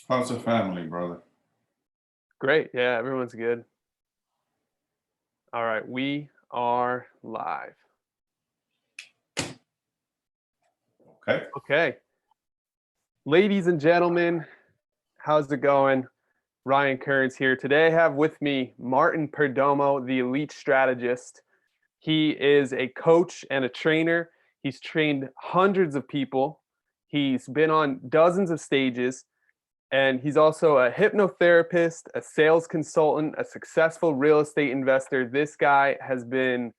How's the family, brother? Great. Yeah, everyone's good. All right, we are live. Okay. Okay. Ladies and gentlemen, how's it going? Ryan Kearns here. Today I have with me Martin Perdomo, the Elite Strategist. He is a coach and a trainer. He's trained hundreds of people. He's been on dozens of stages. And he's also a hypnotherapist, a sales consultant, a successful real estate investor. This guy has been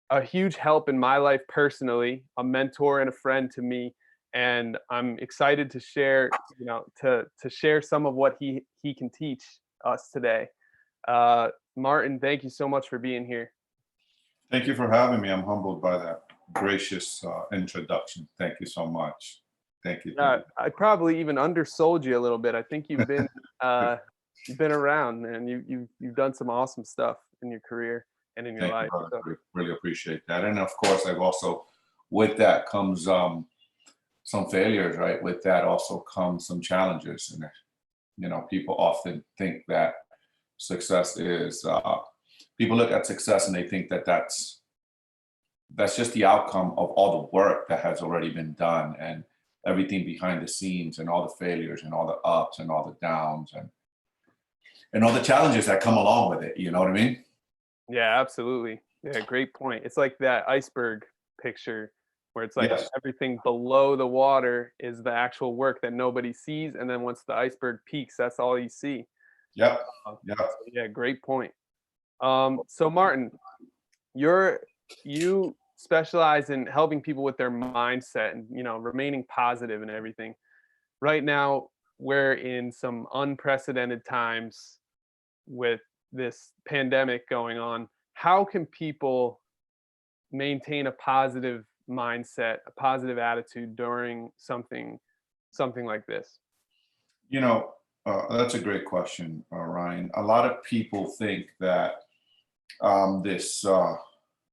a huge help in my life personally, a mentor and a friend to me. And I'm excited to share, to share some of what he can teach us today. Martin, thank you so much for being here. Thank you for having me. I'm humbled by that gracious introduction. Thank you so much. Thank you. Thank I probably even undersold you a little bit. I think you. you've been around, and you've done some awesome stuff in your career and in your Thank you, life. brother. So, Really appreciate that. And of course, I've also, with that comes some failures, right? With that also comes some challenges. And, people often think that success is, people look at success and they think that that's just the outcome of all the work that has already been done and everything behind the scenes and all the failures and all the ups and all the downs and all the challenges that come along with it. You know what I mean? yeah, absolutely. Yeah, great point. It's like that iceberg picture where it's like Yes. everything below the water is the actual work that nobody sees, and then once the iceberg peaks, that's all you see. Yep. Yep. So yeah, great point. So Martin, you specialize in helping people with their mindset and remaining positive and everything. Right now, we're in some unprecedented times with this pandemic going on. How can people maintain a positive mindset, a positive attitude during something like this? You know, that's a great question, Ryan. A lot of people think that this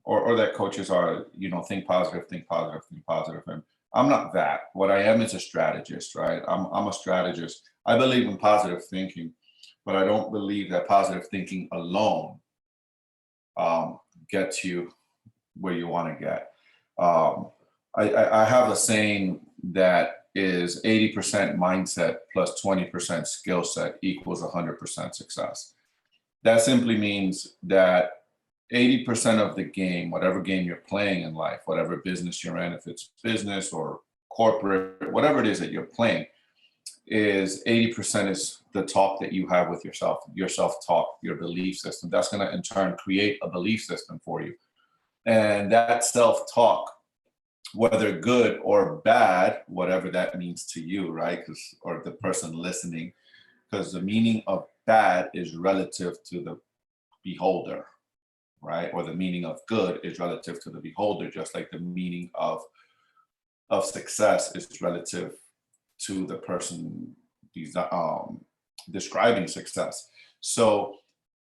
or that coaches are, think positive, think positive, think positive. And I'm not that. What I am is a strategist, right? I'm a strategist. I believe in positive thinking, but I don't believe that positive thinking alone gets you where you want to get. Um, I have a saying that is 80% mindset plus 20% skill set equals 100% success. That simply means that 80% of the game, whatever game you're playing in life, whatever business you're in, if it's business or corporate, whatever it is that you're playing, is 80% is the talk that you have with yourself, your self-talk, your belief system. That's going to in turn create a belief system for you. And that self-talk, whether good or bad, whatever that means to you, right? Or the person listening, because the meaning of bad is relative to the beholder, right? Or the meaning of good is relative to the beholder, just like the meaning of success is relative to the person describing success. So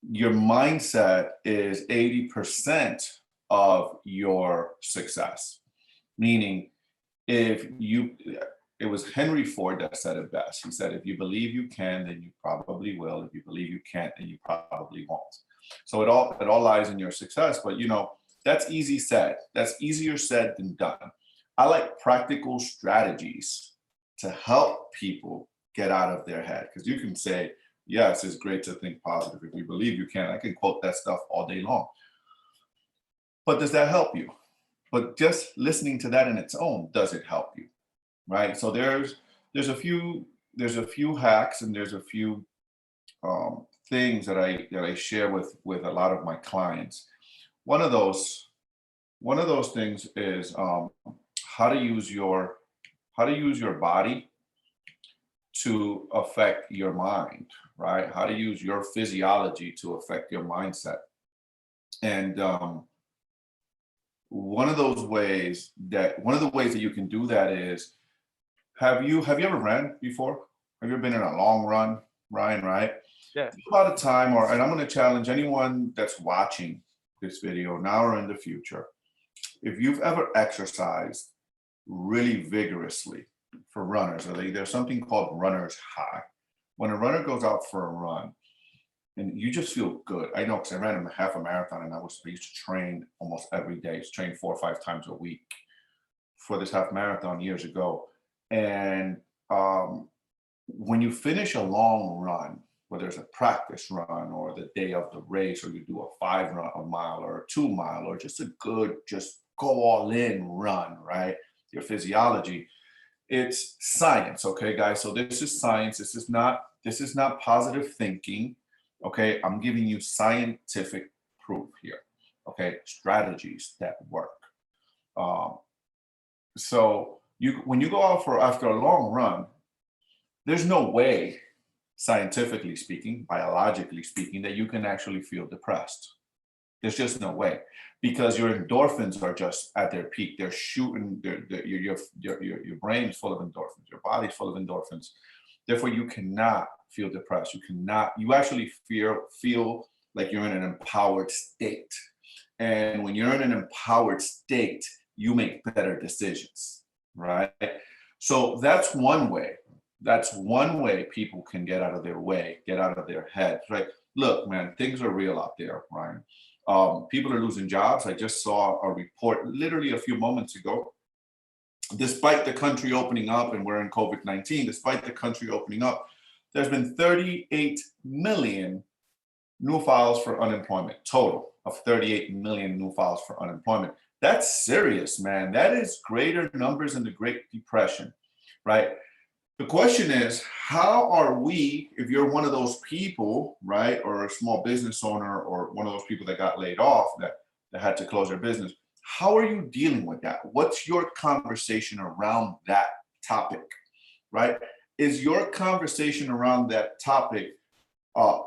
your mindset is 80% of your success. Meaning, it was Henry Ford that said it best. He said, if you believe you can, then you probably will. If you believe you can't, then you probably won't. So it all lies in your success. But that's easy said. That's easier said than done. I like practical strategies to help people get out of their head. Because you can say, yes, it's great to think positive. If you believe you can, I can quote that stuff all day long. But does that help you? But just listening to that in its own, does it help you? Right. So there's a few hacks and there's a few things that I share with a lot of my clients. One of those things is how to use your body to affect your mind, right? How to use your physiology to affect your mindset. And one of the ways that you can do that is, have you ever ran before? Have you ever been in a long run, Ryan, right? Yeah. Think about a time, and I'm going to challenge anyone that's watching this video now or in the future. If you've ever exercised really vigorously, for runners, there's something called runner's high. when a runner goes out for a run and you just feel good. I know because I ran a half a marathon and I used to train almost every day. I used to train 4 or 5 times a week for this half marathon years ago. And when you finish a long run, whether it's a practice run or the day of the race, or you do a 5 mile or a 2 mile, or just a good, just go all in run, right? Your physiology, it's science, okay, guys? So this is science. This is not positive thinking, okay? I'm giving you scientific proof here, okay? Strategies that work. So when you go out after a long run, there's no way, scientifically speaking, biologically speaking, that you can actually feel depressed. There's just no way, because your endorphins are just at their peak. They're shooting. Your brain is full of endorphins. Your body's full of endorphins. Therefore, you cannot feel depressed. You cannot. You actually feel like you're in an empowered state. And when you're in an empowered state, you make better decisions, right? So that's one way. That's one way people can get out of their way, get out of their heads, right? Look, man, things are real out there, Ryan. People are losing jobs. I just saw a report literally a few moments ago. Despite the country opening up, and we're in COVID-19, despite the country opening up, there's been 38 million new files for unemployment, total of 38 million new files for unemployment. That's serious, man. That is greater numbers than the Great Depression, right? The question is, how are we, if you're one of those people, right, or a small business owner, or one of those people that got laid off, that had to close their business, how are you dealing with that? What's your conversation around that topic, right? Is your conversation around that topic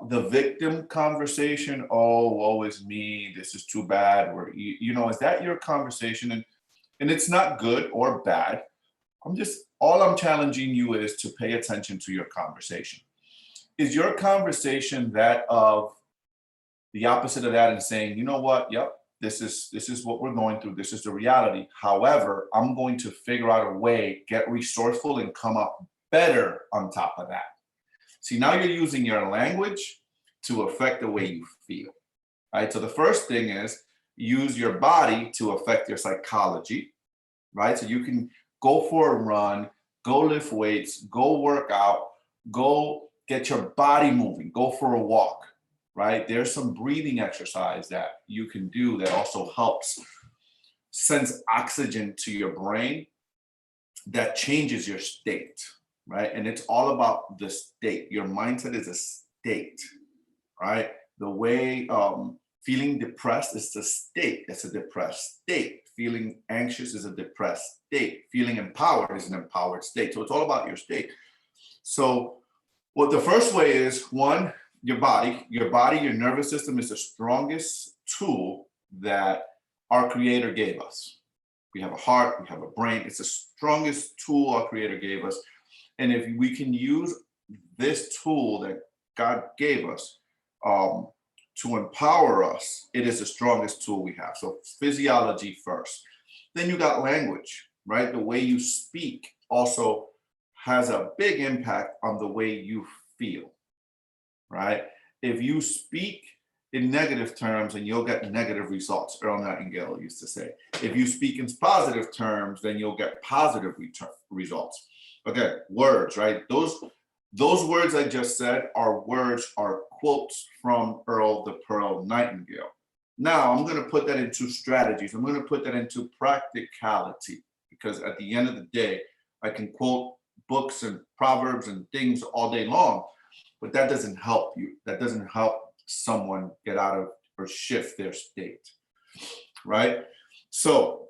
the victim conversation? Oh, woe is me, this is too bad, or, is that your conversation? And it's not good or bad. All I'm challenging you is to pay attention to your conversation. Is your conversation that of the opposite of that, and saying, you know what, yep, this is what we're going through, this is the reality. However, I'm going to figure out a way, get resourceful, and come up better on top of that. See, now you're using your language to affect the way you feel, right? So the first thing is use your body to affect your psychology, right? So you can go for a run, go lift weights, go work out, go get your body moving, go for a walk, right? There's some breathing exercise that you can do that also helps sends oxygen to your brain that changes your state, right? And it's all about the state. Your mindset is a state, right? The way feeling depressed is a state. It's a depressed state. Feeling anxious is a depressed state. Feeling empowered is an empowered state. So it's all about your state. So what the first way is, one, your body, your nervous system is the strongest tool that our creator gave us. We have a heart, we have a brain. It's the strongest tool our creator gave us. And if we can use this tool that God gave us to empower us, it is the strongest tool we have. So physiology first. Then you got language, right? The way you speak also has a big impact on the way you feel, right? If you speak in negative terms, and you'll get negative results. Earl Nightingale used to say, if you speak in positive terms, then you'll get positive results. Okay, words, right? Those words I just said are quotes from Earl the Pearl Nightingale. Now I'm going to put that into strategies. I'm going to put that into practicality, because at the end of the day, I can quote books and proverbs and things all day long, but that doesn't help you. That doesn't help someone get out of or shift their state, right? So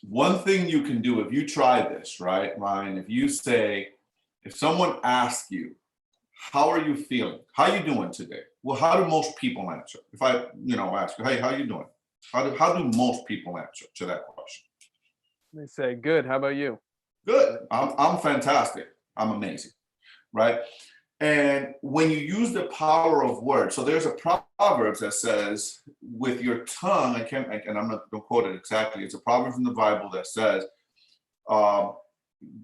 one thing you can do, if you try this, right, Ryan, if someone asks you, how are you feeling? How are you doing today? Well, how do most people answer? If I, ask you, hey, how are you doing? How do most people answer to that question? They say, good. How about you? Good. I'm fantastic. I'm amazing, right? And when you use the power of words, so there's a proverb that says, with your tongue, and I'm not going to quote it exactly. It's a proverb from the Bible that says,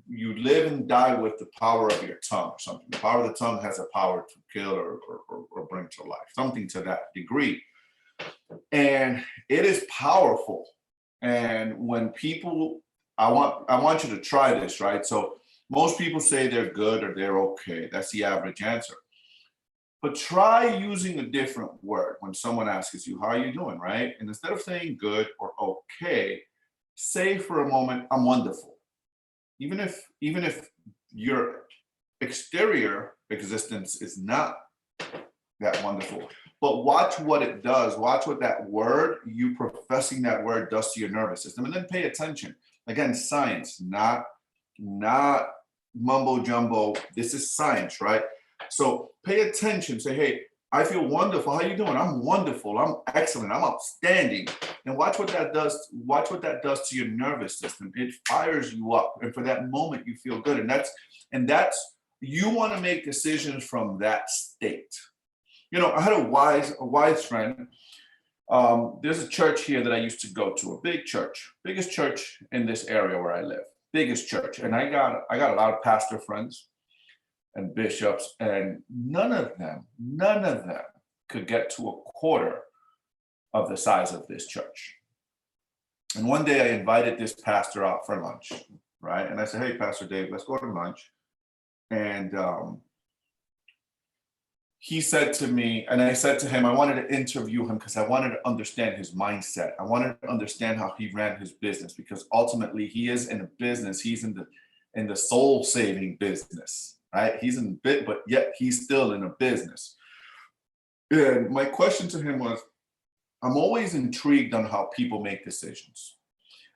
you live and die with the power of your tongue or something. The power of the tongue has a power to kill or bring to life, something to that degree. And it is powerful. And when people, I want you to try this, right? So most people say they're good or they're okay. That's the average answer. But try using a different word when someone asks you, how are you doing, right? And instead of saying good or okay, say for a moment, I'm wonderful. Even if your exterior existence is not that wonderful, but watch what it does. Watch what that word, you professing that word, does to your nervous system, and then pay attention. Again, science, not mumbo jumbo. This is science, right? So pay attention. Say, hey, I feel wonderful. How you doing? I'm wonderful. I'm excellent. I'm outstanding. And watch what that does. Watch what that does to your nervous system. It fires you up, and for that moment, you feel good. And that's you want to make decisions from that state. You know, I had a wise friend. There's a church here that I used to go to, a big church, biggest church in this area where I live, biggest church. And I got a lot of pastor friends and bishops, and none of them could get to a quarter of the size of this church. And one day I invited this pastor out for lunch, right? And I said, hey, Pastor Dave, let's go to lunch. And he said to me, and I said to him, I wanted to interview him because I wanted to understand his mindset. I wanted to understand how he ran his business, because ultimately he is in a business. He's in the soul saving business, right? He's in bit, but yet he's still in a business. And my question to him was, I'm always intrigued on how people make decisions.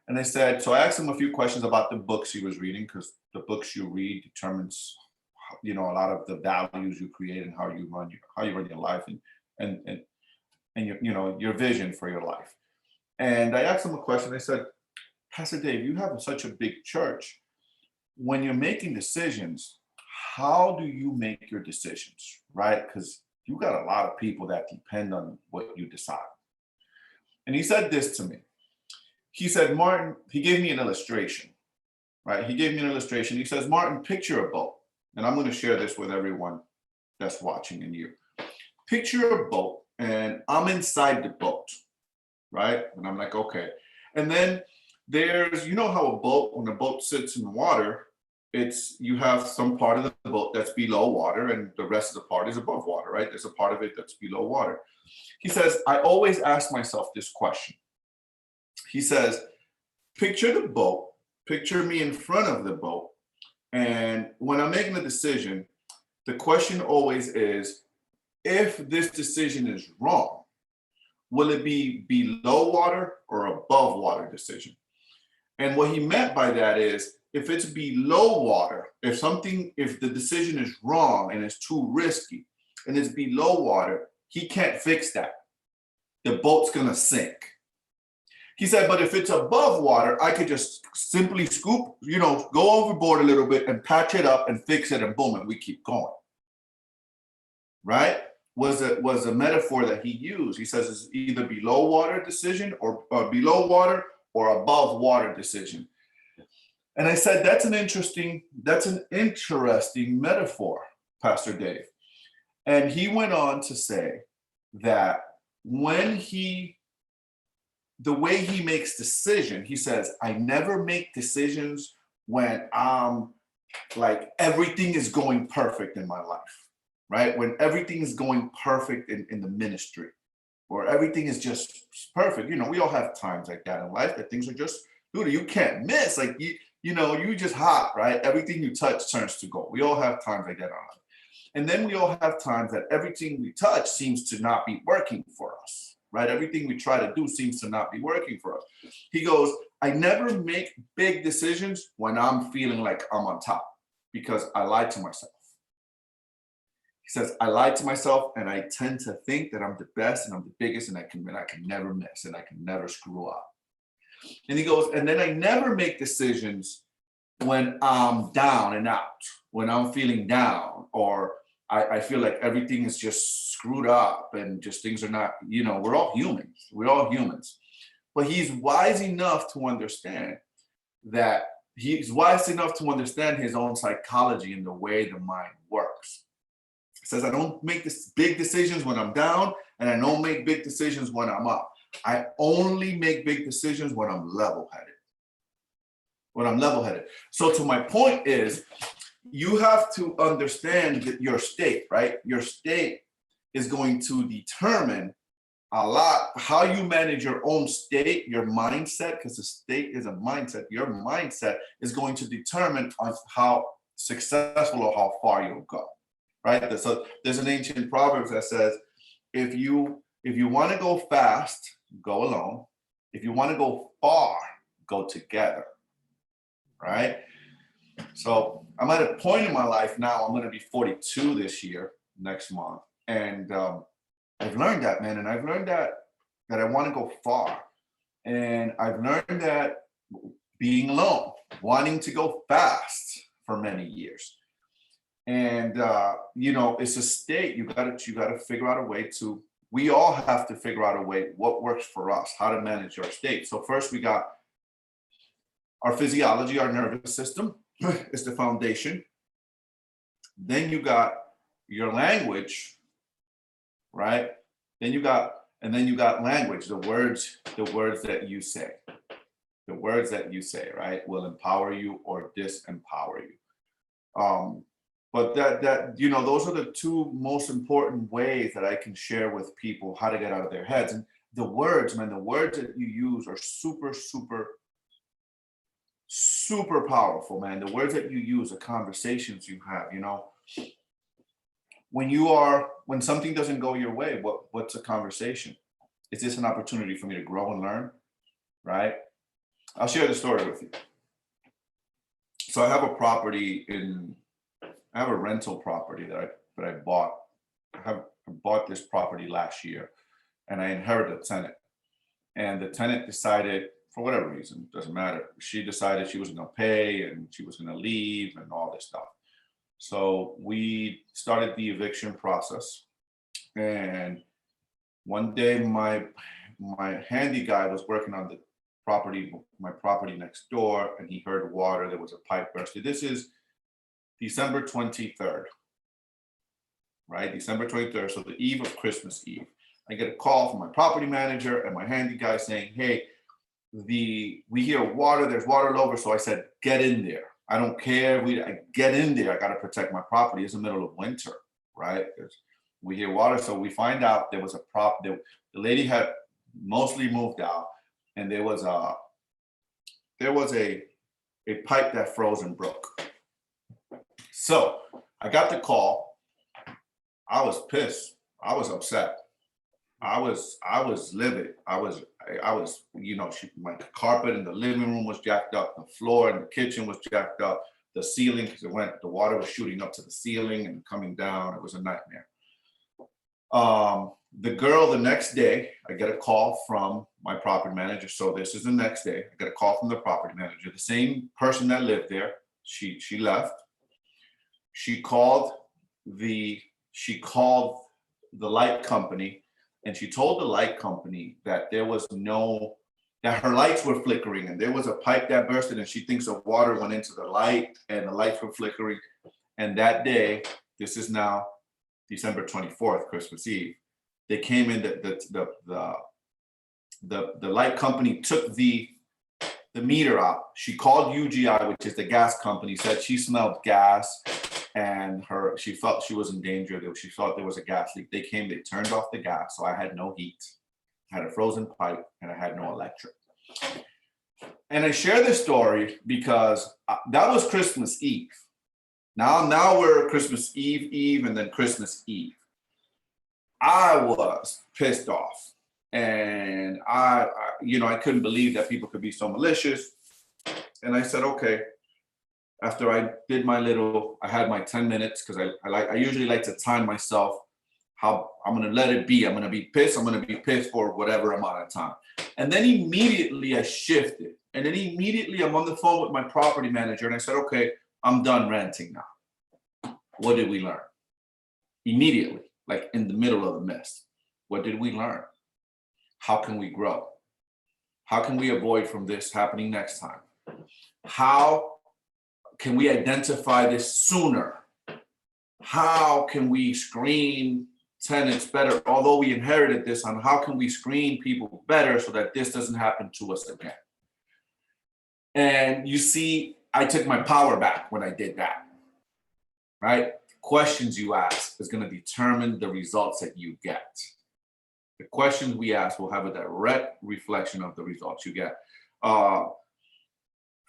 And I said, so I asked him a few questions about the books he was reading, because the books you read determines, you know, a lot of the values you create and how you run your life and your, you know, your vision for your life. And I asked him a question. I said, Pastor Dave, you have such a big church. When you're making decisions, how do you make your decisions, right? Because you got a lot of people that depend on what you decide. And he said this to me. He said, Martin, he gave me an illustration, right? He gave me an illustration. He says, Martin, picture a boat. And I'm going to share this with everyone that's watching and you. Picture a boat, and I'm inside the boat, right? And I'm like, okay. And then there's, you know how a boat, when a boat sits in water, you have some part of the boat that's below water and the rest of the part is above water, right? There's a part of it that's below water. He says, I always ask myself this question. He says, picture the boat, picture me in front of the boat. And when I'm making a decision, the question always is, if this decision is wrong, will it be below water or above water decision? And what he meant by that is, if it's below water, if the decision is wrong and it's too risky and it's below water, he can't fix that. The boat's gonna sink. He said, but if it's above water, I could just simply scoop, go overboard a little bit and patch it up and fix it, and boom, and we keep going. Right? Was a metaphor that he used. He says it's either below water decision or below water or above water decision. And I said, that's an interesting metaphor, Pastor Dave. And he went on to say that the way he makes decision, he says, I never make decisions when like everything is going perfect in my life, right? When everything is going perfect in the ministry, or everything is just perfect. We all have times like that in life, that things are just, dude, you can't miss. Like, you just hot, right? Everything you touch turns to gold. We all have times like that in our life. And then we all have times that everything we touch seems to not be working for us, right? Everything we try to do seems to not be working for us. He goes, I never make big decisions when I'm feeling like I'm on top, because I lied to myself. He says, I lied to myself, and I tend to think that I'm the best and I'm the biggest and I can never miss and I can never screw up. And he goes, and then I never make decisions when I'm down and out, when I'm feeling down, or I feel like everything is just screwed up and just things are not, we're all humans. We're all humans. But he's wise enough to understand that he's wise enough to understand his own psychology and the way the mind works. He says, I don't make this big decisions when I'm down, and I don't make big decisions when I'm up. I only make big decisions when I'm level-headed. So to my point is, you have to understand that your state, right? Your state is going to determine a lot how you manage your own state, your mindset, because the state is a mindset. Your mindset is going to determine on how successful or how far you'll go, right? So there's an ancient proverb that says, if you want to go fast, go alone. If you want to go far, go together, right? So I'm at a point in my life now, I'm going to be 42 this year, next month. And I've learned that, man. And I've learned that I want to go far. And I've learned that being alone, wanting to go fast for many years. And, it's a state. You got to figure out a way to, we all have to figure out a way what works for us, how to manage our state. So first we got our physiology, our nervous system is the foundation. Then you got your language, right? Then you got language, the words that you say. The words that you say, right, will empower you or disempower you. But those are the two most important ways that I can share with people how to get out of their heads. And the words, man, the words that you use are super, super, super powerful, man. The words that you use, the conversations you have, when something doesn't go your way, what's a conversation? Is this an opportunity for me to grow and learn? Right? I'll share the story with you. So I have a rental property that I bought. I bought this property last year, and I inherited a tenant. And the tenant decided, for whatever reason, doesn't matter, she decided she was going to pay and she was going to leave and all this stuff. So we started the eviction process. And one day my handy guy was working on my property next door, and he heard water. There was a pipe bursted. This is December 23rd, right? December 23rd, so the eve of Christmas Eve. I get a call from my property manager and my handy guy saying, hey, we hear water, there's water all over. So I said, get in there. I don't care. I get in there. I got to protect my property. It's the middle of winter, right? We hear water. So we find out there was the lady had mostly moved out, and there was a pipe that froze and broke. So I got the call. I was pissed. I was upset. I was livid. I was, my carpet in the living room was jacked up. The floor in the kitchen was jacked up. The ceiling, because the water was shooting up to the ceiling and coming down. It was a nightmare. The next day, I get a call from my property manager. So this is the next day. I get a call from the property manager, the same person that lived there. She left. She called the light company, and she told the light company that that her lights were flickering, and there was a pipe that bursted, and she thinks the water went into the light and the lights were flickering. And that day, this is now December 24th, Christmas Eve, they came in, the light company took the meter out. She called UGI, which is the gas company, said she smelled gas, and she felt she was in danger. She thought there was a gas leak. They came, they turned off the gas, so I had no heat, I had a frozen pipe, and I had no electric. And I share this story because that was Christmas Eve. Now we're Christmas Eve, and then Christmas Eve. I was pissed off, and I couldn't believe that people could be so malicious. And I said, okay. After I did I had my 10 minutes, because I usually like to time myself how I'm going to let it be. I'm going to be pissed. I'm going to be pissed for whatever amount of time. And then immediately I shifted. And then immediately I'm on the phone with my property manager, and I said, okay, I'm done ranting now. What did we learn? Immediately, like in the middle of the mess. What did we learn? How can we grow? How can we avoid from this happening next time? How can we identify this sooner? How can we screen tenants better? Although we inherited this, on how can we screen people better so that this doesn't happen to us again? And you see, I took my power back when I did that, right? Questions you ask is going to determine the results that you get. The questions we ask will have a direct reflection of the results you get.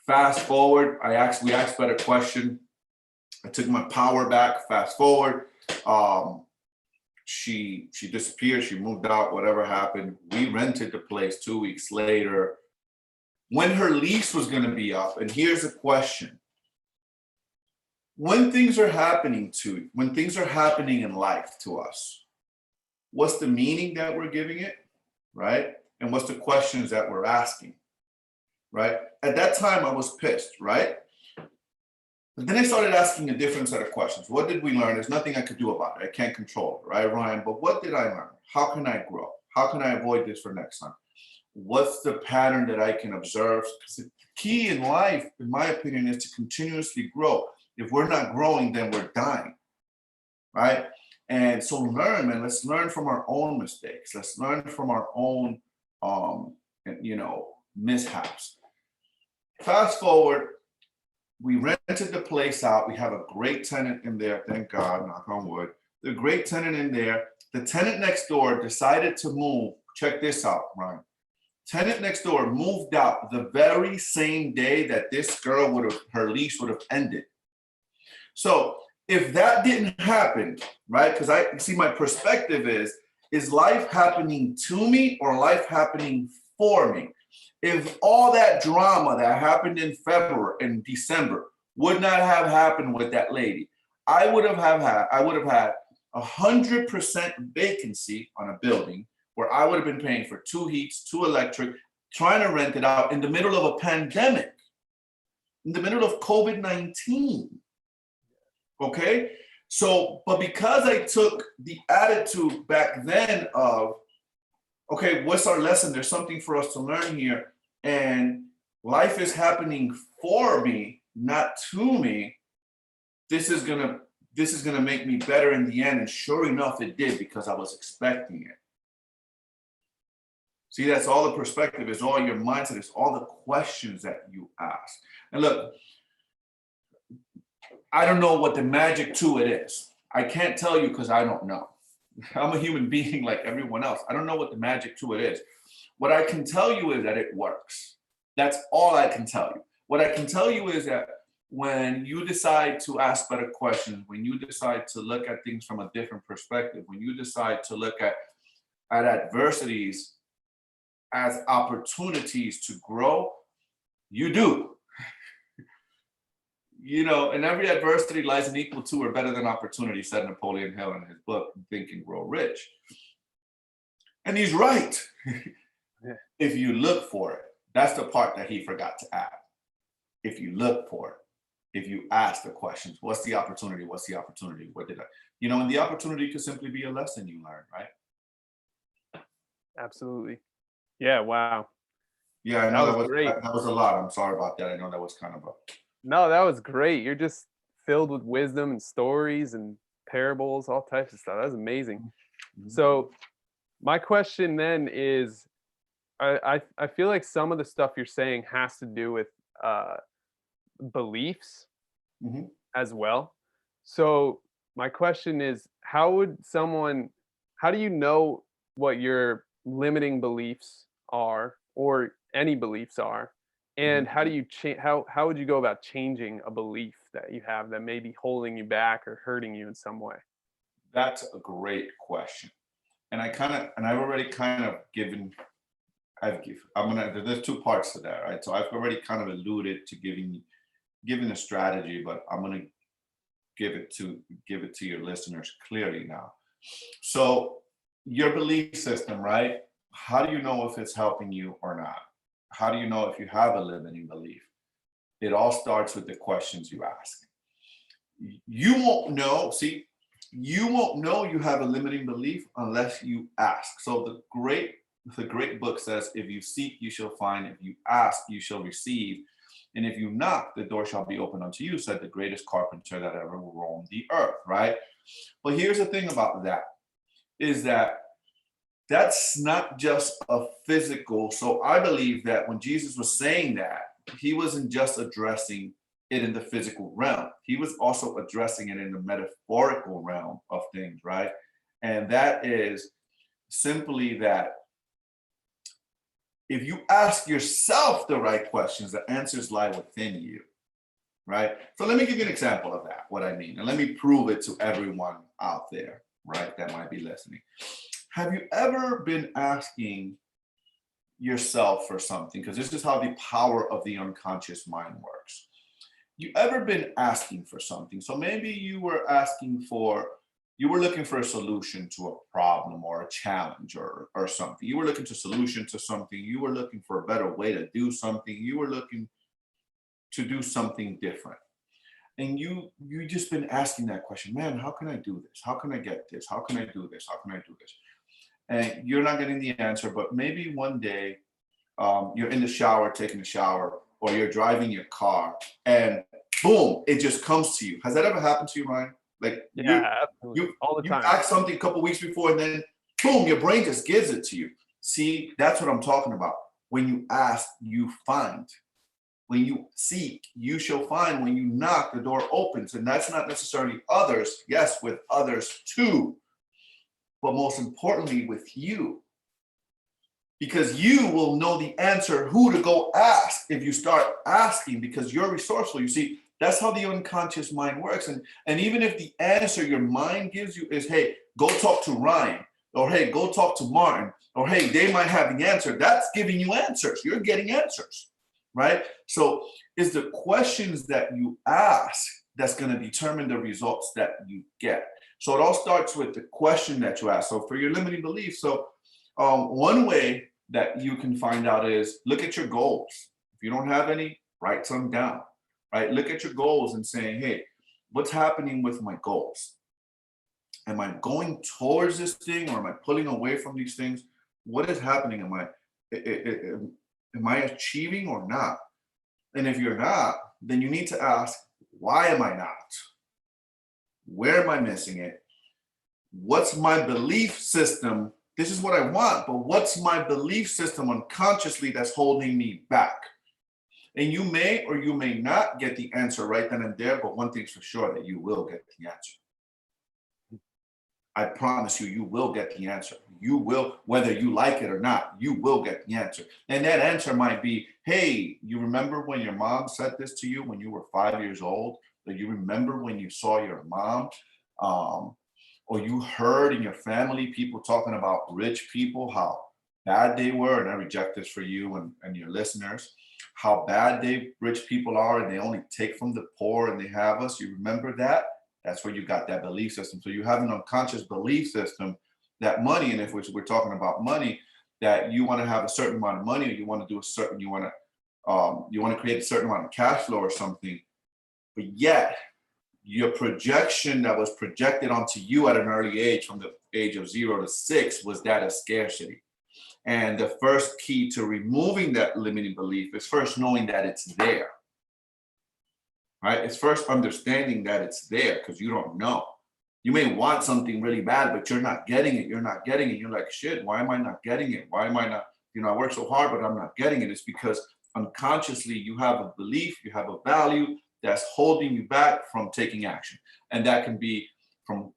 Fast forward, we asked better question. I took my power back. Fast forward, she disappeared. She moved out. Whatever happened, we rented the place 2 weeks later. When her lease was going to be up, and here's a question: when things are happening in life to us, what's the meaning that we're giving it, right? And what's the questions that we're asking, right? At that time, I was pissed, right? But then I started asking a different set of questions. What did we learn? There's nothing I could do about it. I can't control it, right, Ryan? But what did I learn? How can I grow? How can I avoid this for next time? What's the pattern that I can observe? Because the key in life, in my opinion, is to continuously grow. If we're not growing, then we're dying, right? And so learn, man. Let's learn from our own mistakes. Let's learn from our own, mishaps. Fast forward, we rented the place out. We have a great tenant in there. Thank God, knock on wood. The great tenant in there. The tenant next door decided to move. Check this out, Ryan. Tenant next door moved out the very same day that this girl her lease would have ended. So if that didn't happen, right? Because I see my perspective is life happening to me or life happening for me? If all that drama that happened in February and December would not have happened with that lady, I would have had 100% vacancy on a building where I would have been paying for 2 heats, 2 electric, trying to rent it out in the middle of a pandemic, in the middle of COVID-19. Okay? So, but because I took the attitude back then of, okay, what's our lesson? There's something for us to learn here. And life is happening for me, not to me. This is gonna make me better in the end. And sure enough, it did, because I was expecting it. See, that's all the perspective, is all your mindset, it's all the questions that you ask. And look, I don't know what the magic to it is. I can't tell you because I don't know. I'm a human being like everyone else. I don't know what the magic to it is. What I can tell you is that it works. That's all I can tell you. What I can tell you is that when you decide to ask better questions, when you decide to look at things from a different perspective, when you decide to look at adversities as opportunities to grow, you do. And every adversity lies an equal to or better than opportunity, said Napoleon Hill in his book, Think and Grow Rich. And he's right. Yeah. If you look for it, that's the part that he forgot to add. If you look for it, if you ask the questions, what's the opportunity? What's the opportunity? What did I, and the opportunity could simply be a lesson you learned, right? Absolutely. Yeah. Wow. Yeah, I know that was great. That was a lot. I'm sorry about that. I know that was kind of a. No, that was great. You're just filled with wisdom and stories and parables, all types of stuff. That was amazing. Mm-hmm. So my question then is, I feel like some of the stuff you're saying has to do with beliefs mm-hmm. as well. So my question is, how do you know what your limiting beliefs are, or any beliefs are? And how do you how would you go about changing a belief that you have that may be holding you back or hurting you in some way? That's a great question. And I've already kind of given, there's 2 parts to that, right? So I've already kind of alluded to giving a strategy, but I'm going to give it to your listeners clearly now. So your belief system, right? How do you know if it's helping you or not? How do you know if you have a limiting belief? It all starts with the questions you ask. You won't know you have a limiting belief unless you ask. So the great book says, if you seek, you shall find. If you ask, you shall receive. And if you knock, the door shall be opened unto you, said the greatest carpenter that ever roamed the earth, right? But here's the thing about that, is that that's not just a physical. So I believe that when Jesus was saying that, he wasn't just addressing it in the physical realm. He was also addressing it in the metaphorical realm of things, right? And that is simply that if you ask yourself the right questions, the answers lie within you, right? So let me give you an example of that, what I mean, and let me prove it to everyone out there, right, that might be listening. Have you ever been asking yourself for something? Because this is how the power of the unconscious mind works. You ever been asking for something? So maybe you were looking for a solution to a problem or a challenge or something. You were looking to solution to something. You were looking for a better way to do something. You were looking to do something different. And you just been asking that question, man, how can I do this? How can I get this? How can I do this? How can I do this? And you're not getting the answer, but maybe one day you're in the shower, taking a shower, or you're driving your car, and boom, it just comes to you. Has that ever happened to you, Ryan? Like, Yeah, absolutely. All the time. You ask something a couple weeks before, and then boom, your brain just gives it to you. See, that's what I'm talking about. When you ask, you find. When you seek, you shall find. When you knock, the door opens. And that's not necessarily others. Yes, with others too. But most importantly, with you. Because you will know the answer, who to go ask if you start asking, because you're resourceful. You see, that's how the unconscious mind works. And even if the answer your mind gives you is, hey, go talk to Ryan, or hey, go talk to Martin, or hey, they might have the answer. That's giving you answers. You're getting answers, right? So it's the questions that you ask that's going to determine the results that you get. So it all starts with the question that you ask. So for your limiting beliefs, so one way that you can find out is look at your goals. If you don't have any, write some down, right? Look at your goals and saying, hey, what's happening with my goals? Am I going towards this thing, or am I pulling away from these things? What is happening? Am I achieving or not? And if you're not, then you need to ask, why am I not? Where am I missing it? What's my belief system? This is what I want, but what's my belief system unconsciously that's holding me back? And you may or you may not get the answer right then and there, but one thing's for sure, that you will get the answer. I promise you, you will get the answer. You will, whether you like it or not, you will get the answer. And that answer might be, hey, you remember when your mom said this to you when you were 5 years old? Or you remember when you saw your mom? Or you heard in your family people talking about rich people, how bad they were, and I reject this for you and your listeners, how bad rich people are, and they only take from the poor and they have us. You remember that? That's where you got that belief system. So you have an unconscious belief system that money, and if we're talking about money, that you want to have a certain amount of money, or you want to do a certain, you want to create a certain amount of cash flow or something, but yet your projection that was projected onto you at an early age, from the age of 0 to 6, was that of scarcity. And the first key to removing that limiting belief is first knowing that it's there, right? It's first understanding that it's there, because you don't know. You may want something really bad, but you're not getting it. You're not getting it. You're like, shit, why am I not getting it? Why am I not, I work so hard, but I'm not getting it. It's because unconsciously you have a belief, you have a value that's holding you back from taking action. And that can be from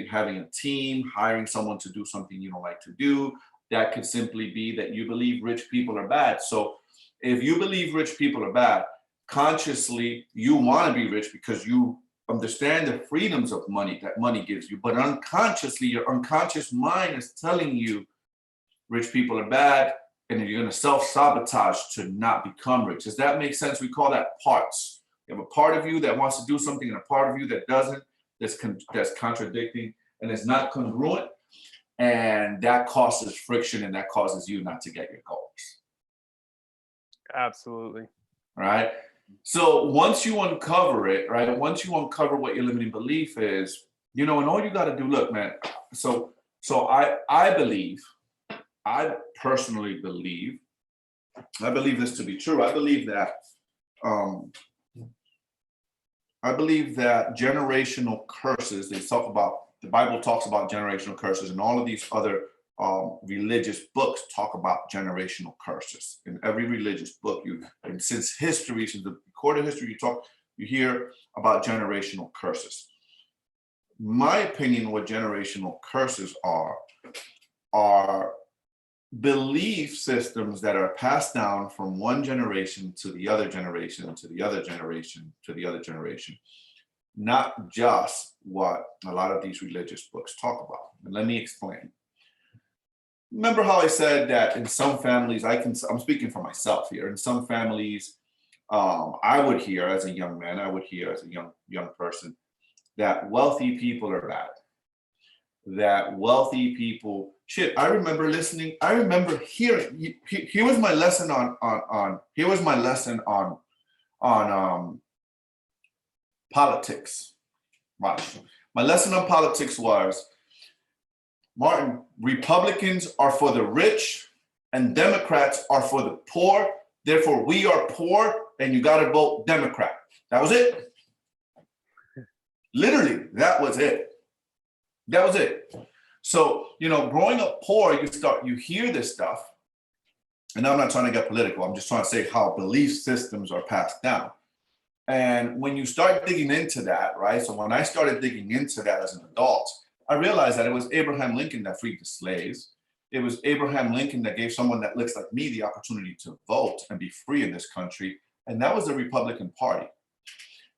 having a team, hiring someone to do something you don't like to do. That could simply be that you believe rich people are bad. So if you believe rich people are bad, consciously you want to be rich because you understand the freedoms of money that money gives you. But unconsciously, your unconscious mind is telling you rich people are bad, and you're going to self-sabotage to not become rich. Does that make sense? We call that parts. You have a part of you that wants to do something and a part of you that doesn't, that's contradicting and is not congruent. And that causes friction, and that causes you not to get your goals. Absolutely. All right. So once you uncover it, right, once you uncover what your limiting belief is, and all you got to do, look, man, so I personally believe this to be true. I believe that I believe that generational curses, the Bible talks about generational curses, and all of these other religious books talk about generational curses. In every religious book, and since the recorded history, you hear about generational curses. My opinion, what generational curses are belief systems that are passed down from one generation to the other generation, to the other generation, to the other generation, not just what a lot of these religious books talk about. And let me explain. Remember how I said that in some families, I'm speaking for myself here, in some families, I would hear as a young man, as a young person, that wealthy people are bad. That wealthy people, I remember hearing, here was my lesson on politics. Watch. My lesson on politics was, Martin, Republicans are for the rich and Democrats are for the poor. Therefore, we are poor and you got to vote Democrat. That was it. Literally, that was it. That was it. So, growing up poor, you hear this stuff. And I'm not trying to get political. I'm just trying to say how belief systems are passed down. And when you start digging into that, right? So when I started digging into that as an adult, I realized that it was Abraham Lincoln that freed the slaves. It was Abraham Lincoln that gave someone that looks like me the opportunity to vote and be free in this country. And that was the Republican Party.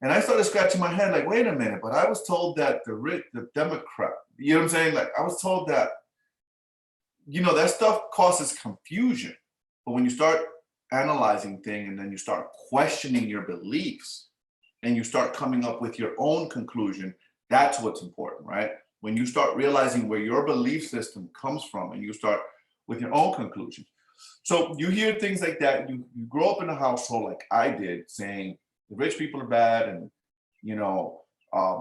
And I started scratching my head like, wait a minute, but I was told that the Democrat, you know what I'm saying? Like, I was told that, that stuff causes confusion. But when you start analyzing things and then you start questioning your beliefs and you start coming up with your own conclusion, that's what's important, right? When you start realizing where your belief system comes from and you start with your own conclusion. So you hear things like that. You grow up in a household like I did, saying the rich people are bad and,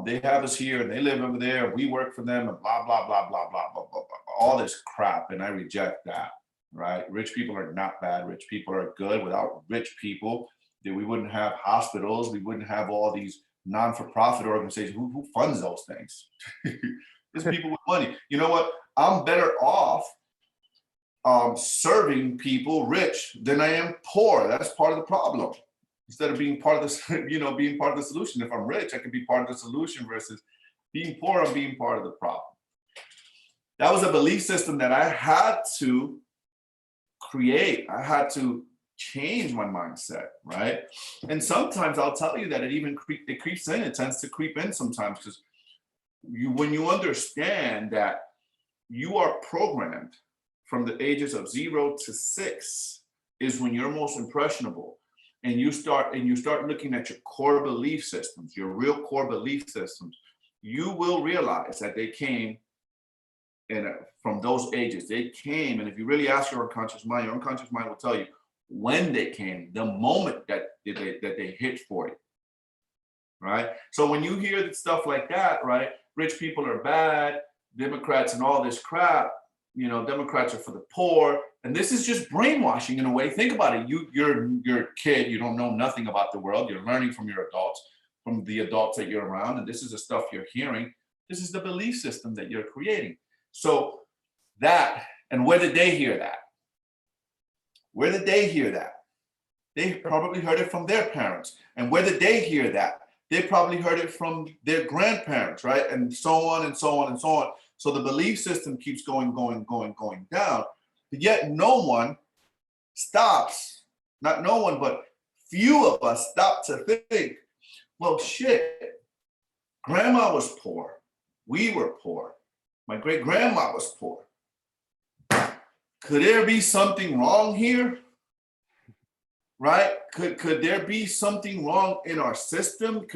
they have us here and they live over there. We work for them and blah, blah, blah, blah, blah, blah, blah, blah, all this crap. And I reject that, right? Rich people are not bad. Rich people are good. Without rich people, we wouldn't have hospitals. We wouldn't have all these non-for-profit organizations. Who funds those things? It's people with money. You know what? I'm better off serving people rich than I am poor. That's part of the problem. Instead of being part of the, being part of the solution. If I'm rich, I can be part of the solution versus being poor and being part of the problem. That was a belief system that I had to create. I had to change my mindset, right? And sometimes I'll tell you that it creeps in. It tends to creep in sometimes because when you understand that you are programmed from the ages of 0 to 6 is when you're most impressionable. And you start looking at your core belief systems, your real core belief systems, you will realize that they came from those ages. They came, and if you really ask your unconscious mind will tell you when they came, the moment that they hit for you, right? So when you hear stuff like that, right, rich people are bad, Democrats and all this crap, Democrats are for the poor. And this is just brainwashing in a way. Think about it. You're a kid. You don't know nothing about the world. You're learning from your adults, from the adults that you're around. And this is the stuff you're hearing. This is the belief system that you're creating. So and where did they hear that? Where did they hear that? They probably heard it from their parents. And where did they hear that? They probably heard it from their grandparents, right? And so on and so on and so on. So the belief system keeps going down. But yet no one stops, not no one, but few of us stop to think, well, shit, grandma was poor. We were poor. My great grandma was poor. Could there be something wrong here? Right? Could there be something wrong in our system?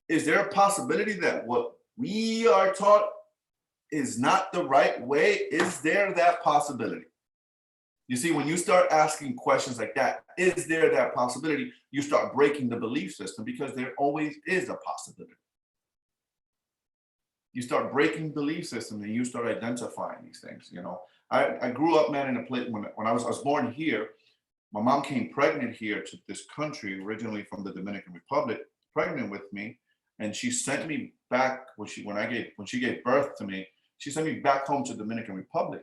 Is there a possibility that what we are taught is not the right way? Is there that possibility? You see, when you start asking questions like that, is there that possibility? You start breaking the belief system because there always is a possibility. You start breaking belief system and you start identifying these things. I grew up, man, in a place when I was born here. my mom came pregnant here to this country, originally from the Dominican Republic, pregnant with me, and she sent me back when she gave birth to me. She sent me back home to Dominican Republic,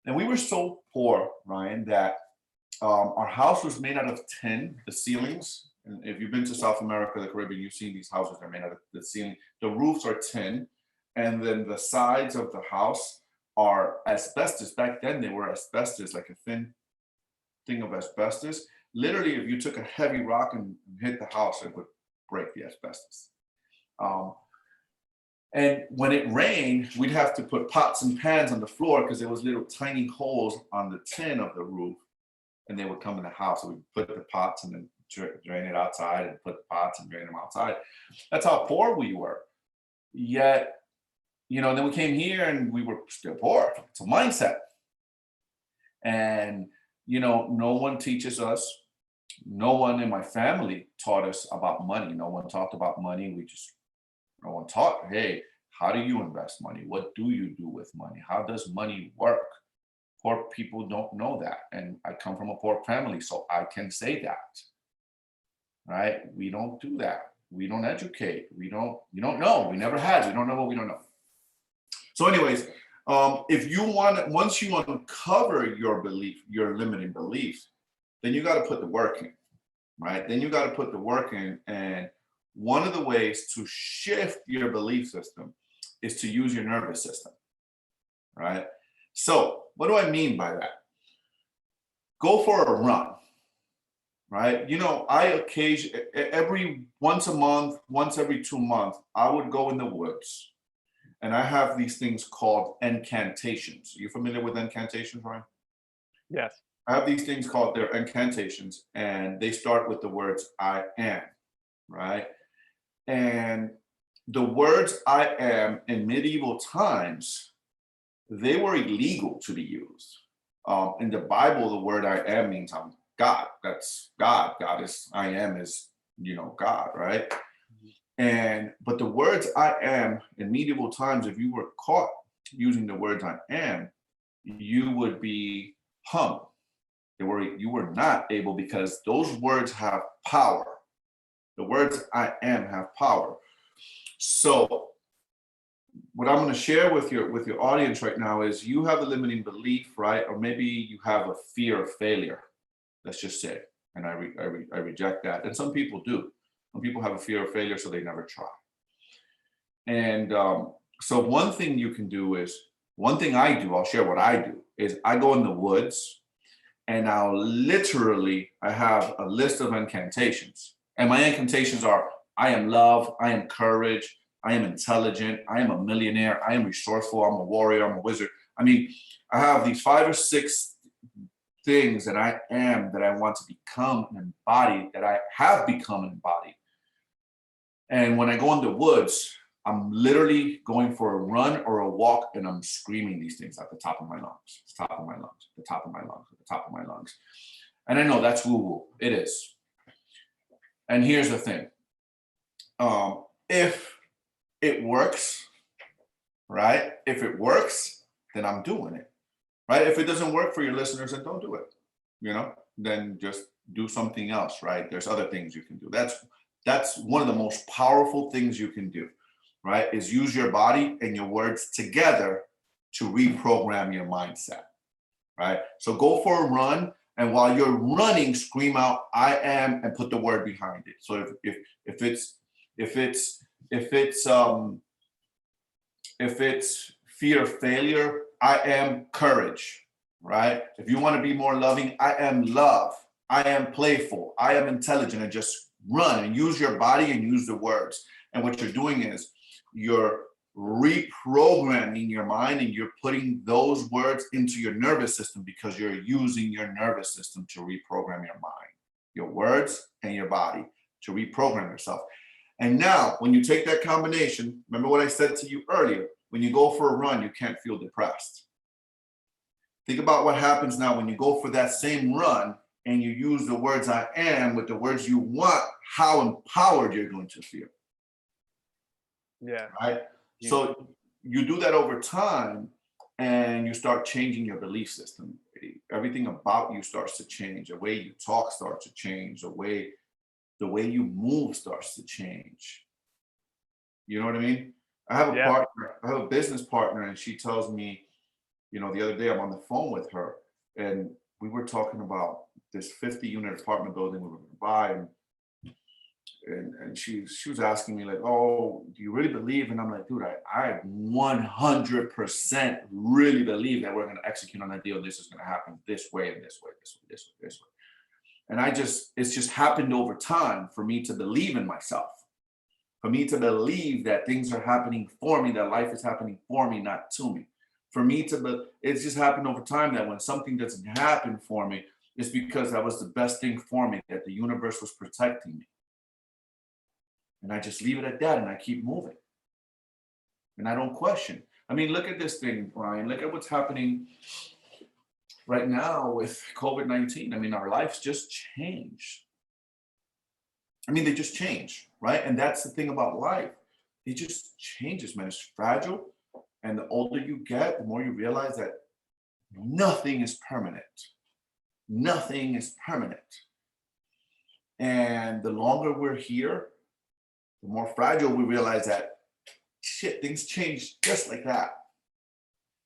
and we were so poor, Ryan, that our house was made out of tin. The ceilings, and if you've been to South America, the Caribbean, you've seen these houses. They're made out of the ceiling. The roofs are tin, and then the sides of the house are asbestos. Back then, they were asbestos, like a thin thing of asbestos. Literally, if you took a heavy rock and hit the house, it would break the asbestos. And when it rained, we'd have to put pots and pans on the floor because there was little tiny holes on the tin of the roof, and they would come in the house. So we'd put the pots and then drain it outside, and put the pots and drain them outside. That's how poor we were. Yet, then we came here and we were still poor. It's a mindset. And, no one teaches us. No one in my family taught us about money. No one talked about money. No one taught, hey, how do you invest money? What do you do with money? How does money work? Poor people don't know that. And I come from a poor family, so I can say that, right? We don't do that. We don't educate. You don't know. We never had. We don't know what we don't know. So anyways, once you uncover your belief, your limiting belief, then you got to put the work in, right? Then you got to put the work in. And one of the ways to shift your belief system is to use your nervous system, right? So what do I mean by that? Go for a run, right? Once a month, once every 2 months, I would go in the woods, and I have these things called incantations. Are you familiar with incantations, Ryan? Yes. I have these things called their incantations, and they start with the words I am, right? And the words I am in medieval times, they were illegal to be used. In the Bible, the word I am means I'm God. That's God. God is, I am is, God, right? But the words I am in medieval times, if you were caught using the words I am, you would be hung. You were not able, because those words have power. The words I am have power. So what I'm going to share with your audience right now is, you have a limiting belief, right? Or maybe you have a fear of failure. Let's just say, and I reject that. And some people do. Some people have a fear of failure, so they never try. And so one thing you can do is, one thing I do, I'll share what I do, is I go in the woods, and I have a list of incantations. And my incantations are, I am love, I am courage, I am intelligent, I am a millionaire, I am resourceful, I'm a warrior, I'm a wizard. I mean, I have these 5 or 6 things that I am, that I want to become and embody, that I have become and embodied. And when I go in the woods, I'm literally going for a run or a walk, and I'm screaming these things at the top of my lungs, the top of my lungs, the top of my lungs, the top of my lungs. And I know that's woo-woo. It is. And here's the thing. If it works, right? If it works, then I'm doing it, right? If it doesn't work for your listeners, then don't do it, then just do something else, right? There's other things you can do. That's one of the most powerful things you can do, right? Is use your body and your words together to reprogram your mindset, right? So go for a run, and while you're running, scream out I am, and put the word behind it. So if it's fear of failure, I am courage, right? If you want to be more loving, I am love, I am playful, I am intelligent, and just run and use your body and use the words. And what you're doing is you're reprogramming your mind, and you're putting those words into your nervous system, because you're using your nervous system to reprogram your mind, your words, and your body to reprogram yourself. And now, when you take that combination, remember what I said to you earlier, when you go for a run, you can't feel depressed. Think about what happens now when you go for that same run and you use the words I am with the words you want, how empowered you're going to feel. Yeah. Right? So you do that over time, and you start changing your belief system. Everything about you starts to change. The way you talk starts to change. The way you move starts to change. You know what I mean? I have a Yeah. partner, I have a business partner, and she tells me, the other day I'm on the phone with her, and we were talking about this 50-unit apartment building we were going to buy, and she was asking me like, "Oh, do you really believe?" And I'm like, "Dude, I 100% really believe that we're going to execute on that deal. This is going to happen this way and this way, this way, this way, this way." And it's just happened over time for me to believe in myself, for me to believe that things are happening for me, that life is happening for me, not to me. For me it's just happened over time that when something doesn't happen for me, it's because that was the best thing for me, that the universe was protecting me. And I just leave it at that and I keep moving. And I don't question. I mean, look at this thing, Brian. Look at what's happening right now with COVID-19. I mean, our lives just changed. I mean, they just change, right? And that's the thing about life. It just changes, man. It's fragile. And the older you get, the more you realize that nothing is permanent. Nothing is permanent. And the longer we're here, the more fragile we realize that shit, things change just like that.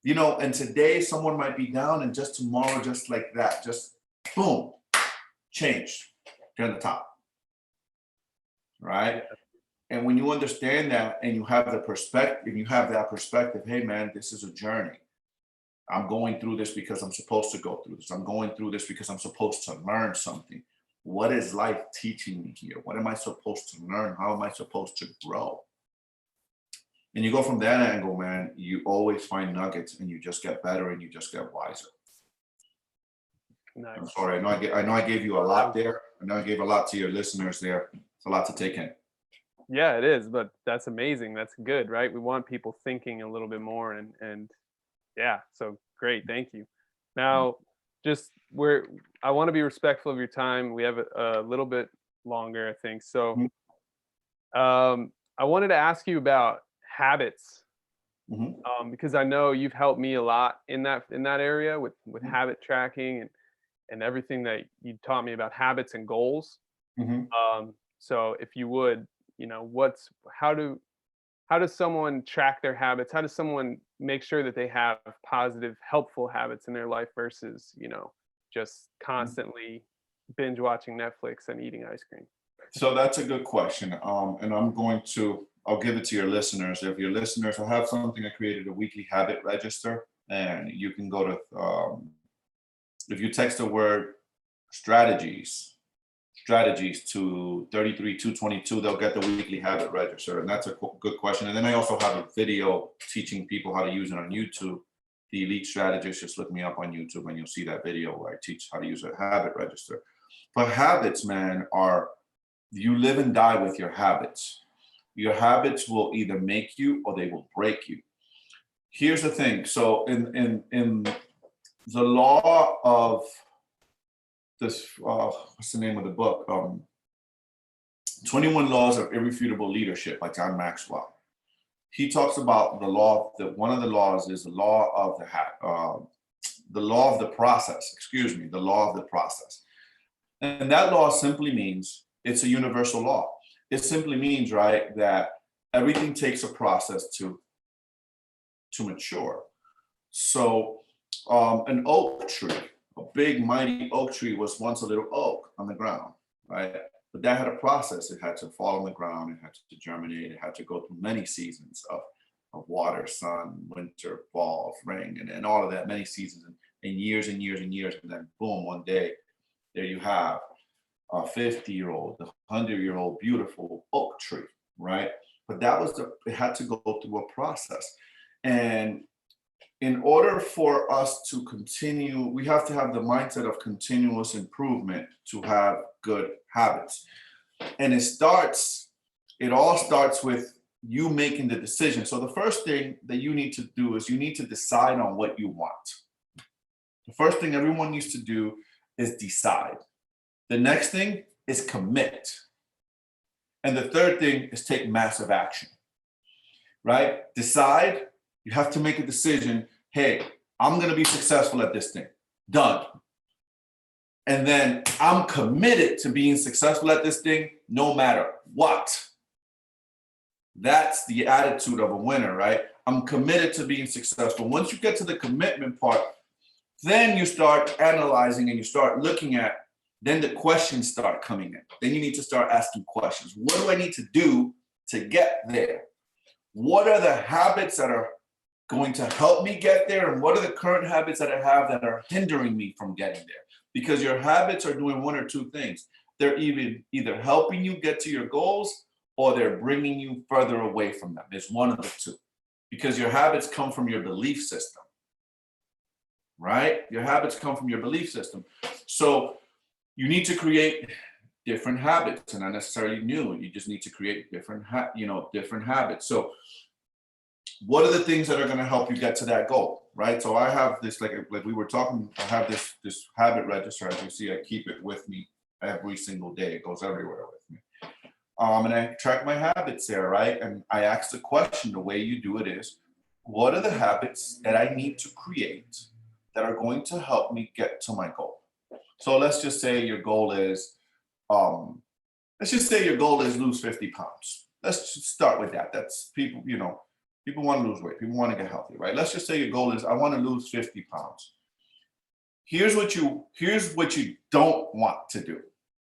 And today someone might be down, and just tomorrow, just like that, just boom, changed. They're on the top. Right? And when you understand that and you have that perspective, hey man, this is a journey. I'm going through this because I'm supposed to go through this. I'm going through this because I'm supposed to learn something. What is life teaching me here? What am I supposed to learn? How am I supposed to grow? And you go from that angle, man, you always find nuggets, and you just get better and you just get wiser. Nice. I'm sorry. I know I gave you a lot there. I know I gave a lot to your listeners there. It's a lot to take in. Yeah, it is, but that's amazing. That's good, right? We want people thinking a little bit more, and yeah, so great. Thank you. Now, I want to be respectful of your time. We have a little bit longer, I think. So, I wanted to ask you about habits, because I know you've helped me a lot in that area with habit tracking and everything that you taught me about habits and goals. So if you would, how does someone track their habits? How does someone make sure that they have positive, helpful habits in their life versus, just constantly binge watching Netflix and eating ice cream? So that's a good question. And I'll give it to your listeners. If your listeners, I have something, I created a weekly habit register, and you can go to, if you text the word strategies to 33222, they'll get the weekly habit register. And that's a good question. And then I also have a video teaching people how to use it on YouTube. The Elite Strategist, just look me up on YouTube and you'll see that video where I teach how to use a habit register. But habits, man, you live and die with your habits. Your habits will either make you or they will break you. Here's the thing. So in the law of this, what's the name of the book? 21 Laws of Irrefutable Leadership by John Maxwell. He talks about one of the laws is the law of the law of the process. The law of the process. And that law simply means it's a universal law. It simply means, right, that everything takes a process to mature. So an oak tree, a big, mighty oak tree was once a little oak on the ground, right? But that had a process. It had to fall on the ground. It had to germinate. It had to go through many seasons of water, sun, winter, fall, spring, and all of that, many seasons and years and years and years. And then boom, one day, there you have a 50-year-old, a 100-year-old beautiful oak tree, right? But it had to go through a process. And in order for us to continue, we have to have the mindset of continuous improvement to have good habits. And it all starts with you making the decision. So the first thing that you need to do is you need to decide on what you want. The first thing everyone needs to do is decide. The next thing is commit. And the third thing is take massive action, right? Decide. You have to make a decision hey, I'm going to be successful at this thing. Done. And then I'm committed to being successful at this thing no matter what. That's the attitude of a winner, right? I'm committed to being successful. Once you get to the commitment part, then you start analyzing and you start looking at, then the questions start coming in. Then you need to start asking questions. What do I need to do to get there? What are the habits that are going to help me get there? And what are the current habits that I have that are hindering me from getting there? Because your habits are doing one or two things. They're either helping you get to your goals or they're bringing you further away from them. It's one of the two. Because your habits come from your belief system, right? Your habits come from your belief system. So you need to create different habits, and not necessarily new. You just need to create different habits. So what are the things that are going to help you get to that goal, right? So I have this, like we were talking, I have this habit register. As you see, I keep it with me every single day. It goes everywhere with me. And I track my habits there, right? And I ask the question, the way you do it is, what are the habits that I need to create that are going to help me get to my goal? So let's just say your goal is, lose 50 pounds. Let's just start with that. That's people, people want to lose weight. People want to get healthy, right? Let's just say your goal is, I want to lose 50 pounds. Here's what you don't want to do.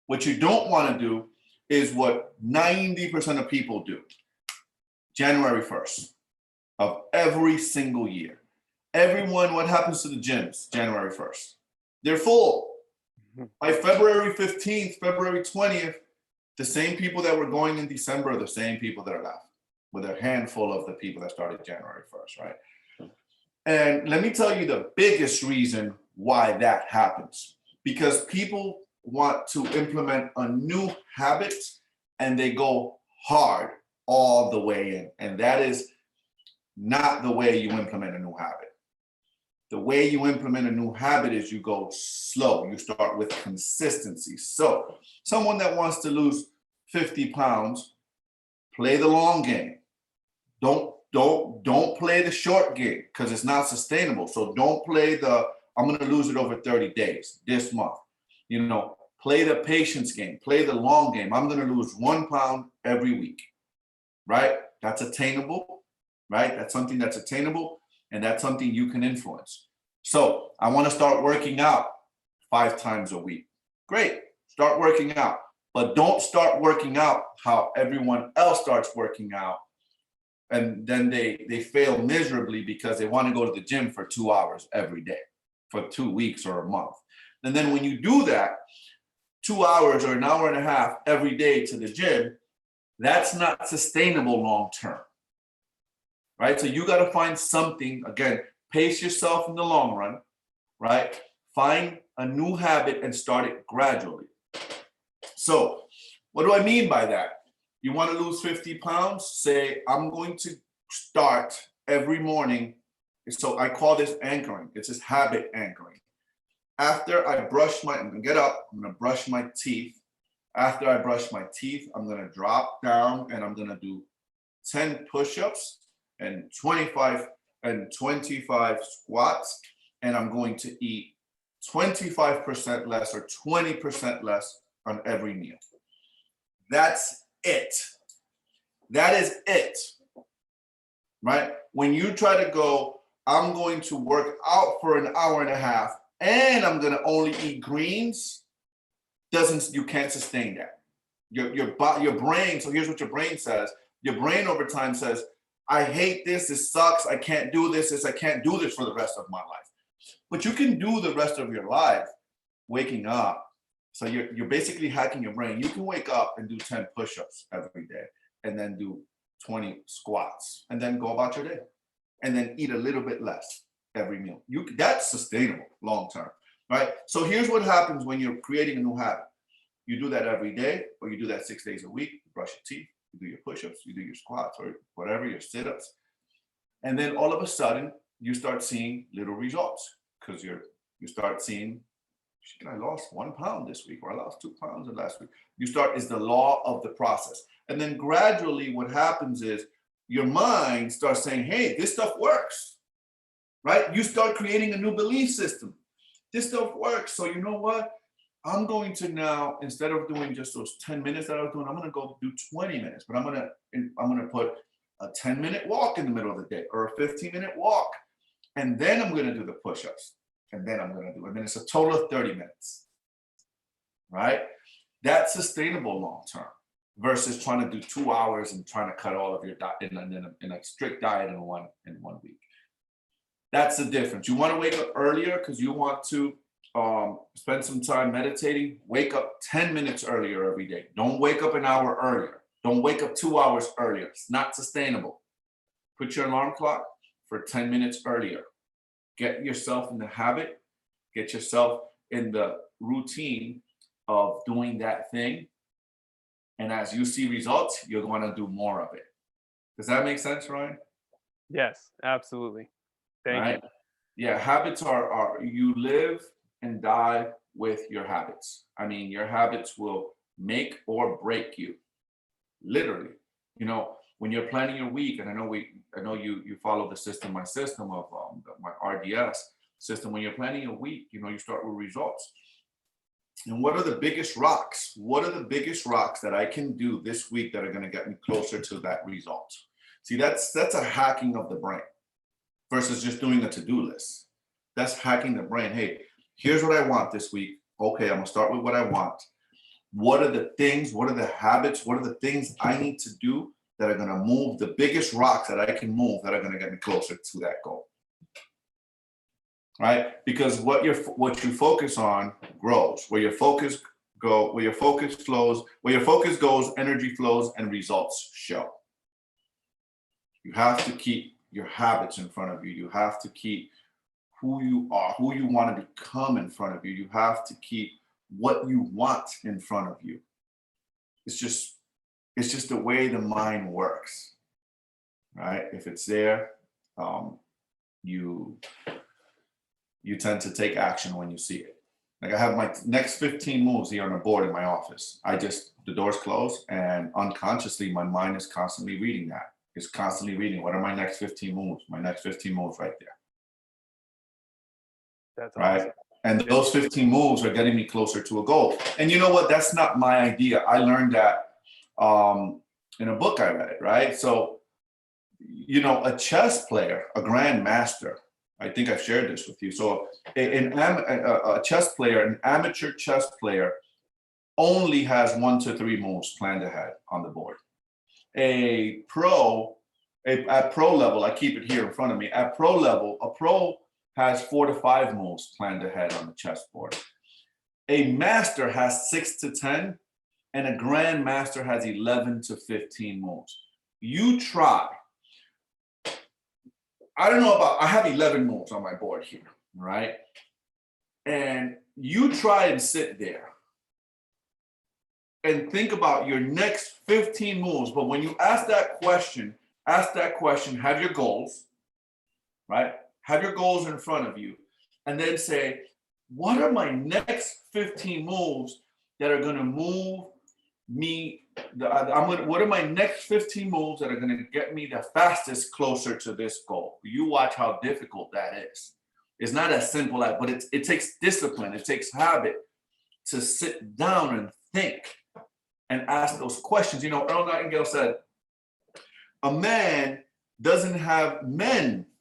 What you don't want to do is what 90% of people do. January 1st of every single year. Everyone, what happens to the gyms January 1st? They're full. By February 15th, February 20th, the same people that were going in December are the same people that are left, with a handful of the people that started January 1st, right? And let me tell you the biggest reason why that happens. Because people want to implement a new habit and they go hard all the way in. And that is not the way you implement a new habit. The way you implement a new habit is you go slow. You start with consistency. So someone that wants to lose 50 pounds, play the long game. Don't play the short game because it's not sustainable. So don't play I'm going to lose it over 30 days this month. Play the patience game, play the long game. I'm going to lose 1 pound every week, right? That's attainable, right? That's something that's attainable, and that's something you can influence. So I want to start working out 5 times a week. Great, start working out, but don't start working out how everyone else starts working out. And then they fail miserably because they want to go to the gym for 2 hours every day for 2 weeks or a month. And then when you do that, 2 hours or an hour and a half every day to the gym, that's not sustainable long-term, right? So you got to find something, again, pace yourself in the long run, right? Find a new habit and start it gradually. So what do I mean by that? You want to lose 50 pounds? Say, I'm going to start every morning. So I call this anchoring. It's this habit anchoring. After I I'm going to get up, I'm going to brush my teeth. After I brush my teeth, I'm going to drop down and I'm going to do 10 push-ups and 25 squats. And I'm going to eat 25% less or 20% less on every meal. That's it. That is it, right? When you try to go, I'm going to work out for an hour and a half and I'm going to only eat greens, you can't sustain that. Your brain, so here's what your brain says. Your brain over time says, I hate this, this sucks, I can't do this, I can't do this for the rest of my life. But you can do the rest of your life waking up. So you're basically hacking your brain. You can wake up and do 10 push-ups every day and then do 20 squats and then go about your day and then eat a little bit less every meal. That's sustainable long-term, right? So here's what happens when you're creating a new habit. You do that every day, or you do that 6 days a week. You brush your teeth, you do your push-ups, you do your squats or whatever, your sit-ups. And then all of a sudden, you start seeing little results because you start seeing, I lost 1 pound this week, or I lost 2 pounds in last week. It's the law of the process. And then gradually what happens is your mind starts saying, hey, this stuff works. right? You start creating a new belief system. This stuff works. So you know what? I'm going to now, instead of doing just those 10 minutes that I was doing, I'm going to go do 20 minutes, but I'm going to put a 10-minute walk in the middle of the day or a 15-minute walk. And then I'm going to do the push-ups. And then I'm going to do it. And then it's a total of 30 minutes, right? That's sustainable long-term versus trying to do 2 hours and trying to cut all of your diet in a strict diet in one week. That's the difference. You want to wake up earlier because you want to spend some time meditating. Wake up 10 minutes earlier every day. Don't wake up an hour earlier. Don't wake up 2 hours earlier. It's not sustainable. Put your alarm clock for 10 minutes earlier. Get yourself in the habit. Get yourself in the routine of doing that thing. And as you see results, you're going to do more of it. Does that make sense, Ryan? Yes, absolutely. Thank you. Yeah, habits are you live and die with your habits. I mean, your habits will make or break you, literally. You know, when you're planning your week, and I know you follow the system, my system of my RDS system. When you're planning a week, you know, you start with results. And what are the biggest rocks? What are the biggest rocks that I can do this week that are going to get me closer to that result? See, that's a hacking of the brain versus just doing a to-do list. That's hacking the brain. Hey, here's what I want this week. Okay, I'm gonna start with what I want. What are the things, what are the habits, what are the things I need to do that are gonna move the biggest rocks that I can move that are gonna get me closer to that goal? Right? Because what you focus on grows. Where your focus flows, where your focus goes, energy flows and results show. You have to keep your habits in front of you. You have to keep who you are, who you want to become in front of you. You have to keep what you want in front of you. It's just the way the mind works, right? If it's there, you tend to take action when you see it. Like I have my next 15 moves here on a board in my office. The doors close and unconsciously my mind is constantly reading that. It's constantly reading, what are my next 15 moves? My next 15 moves right there. That's right. Awesome. And those 15 moves are getting me closer to a goal. And you know what? That's not my idea. I learned that in a book I read, right? So, you know, a chess player, a grandmaster, I think I've shared this with you. So a chess player, an amateur chess player only has 1 to 3 moves planned ahead on the board. At pro level, I keep it here in front of me. At pro level, a pro has 4 to 5 moves planned ahead on the chessboard. A master has 6 to 10, and a grandmaster has 11 to 15 moves. You try. I have 11 moves on my board here, right? And you try and sit there and think about your next 15 moves. But when you ask that question, have your goals, right? Have your goals in front of you. And then say, what are my next 15 moves that are going to move me? What are my next 15 moves that are going to get me the fastest closer to this goal? You watch how difficult that is. It's not as simple as, but it takes discipline. It takes habit to sit down and think and ask those questions. You know, Earl Nightingale said,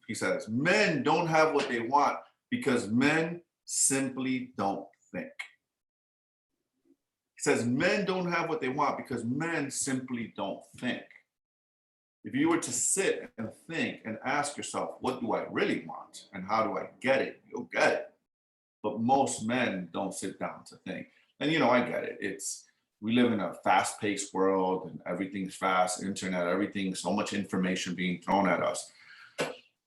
he says, men don't have what they want because men simply don't think. He says, men don't have what they want because men simply don't think. If you were to sit and think and ask yourself, what do I really want? And how do I get it? You'll get it. But most men don't sit down to think. And, you know, I get it. We live in a fast-paced world and everything's fast, internet, everything, so much information being thrown at us.